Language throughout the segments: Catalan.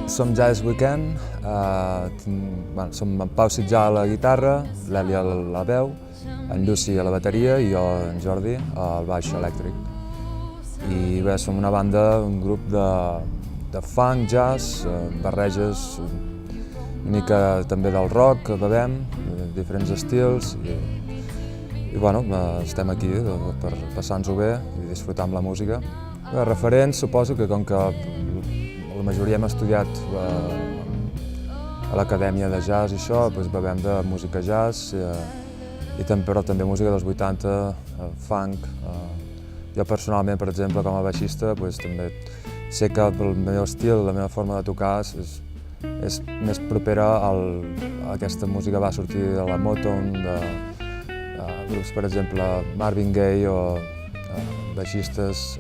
Som Jazz Weekend, som en Pau Sitjà a la guitarra, l'Eli a la veu, en Lluci a la bateria i jo, en Jordi, al baix elèctric. I bé, som una banda, un grup de funk, jazz, barreges, una mica també del rock que bevem, diferents estils. I bueno, estem aquí per passar-nos-ho bé i disfrutar amb la música. Bé, referents, suposo que com que la majoria hem estudiat a l'acadèmia de jazz i això, doncs bevem de música jazz, però també música dels 80, funk. Jo personalment, per exemple, com a baixista, també sé que el meu estil, la meva forma de tocar és més propera a aquesta música que va sortir de la Motown, de grups, per exemple, Marvin Gaye o baixistes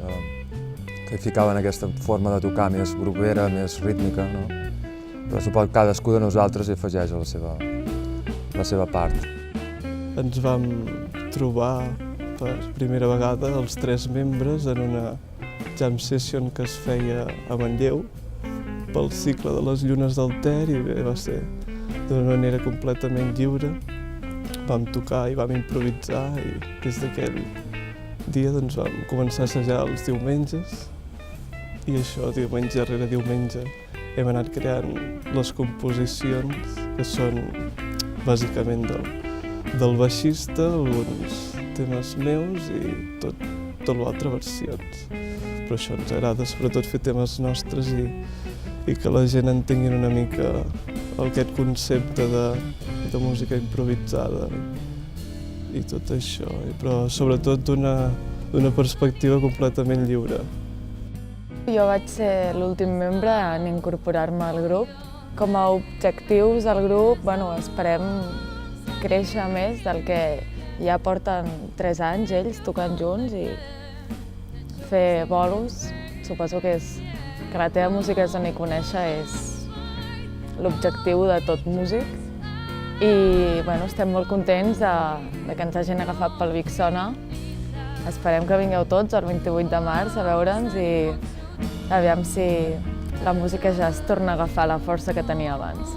que ficaven aquesta forma de tocar més groovera, més rítmica, no? Però suposo que cadascú de nosaltres hi afegeix la seva part. Ens vam trobar per primera vegada els 3 membres en una jam session que es feia a Manlleu pel cicle de les llunes del Ter i bé, va ser d'una manera completament lliure. Vam tocar i vam improvisar i des d'aquell dia vam començar a assajar els diumenges i això, diumenge rere diumenge, hem anat creant les composicions que són bàsicament del baixista, alguns temes meus i tot l'altre versions. Però això ens agrada sobretot fer temes nostres i que la gent entenguin una mica aquest concepte de música improvisada i tot això, però sobretot d'una perspectiva completament lliure. Jo vaig ser l'últim membre en incorporar-me al grup. Com a objectius del grup, esperem créixer més del que ja porten 3 anys ells tocant junts i fer bolos. Suposo que la teva música és donar a conèixer és l'objectiu de tot músic. I estem molt contents de que ens hagin agafat pel Vic Sona. Esperem que vingueu tots el 28 de març a veure'ns i aviam si la música jazz torna a agafar la força que tenia abans.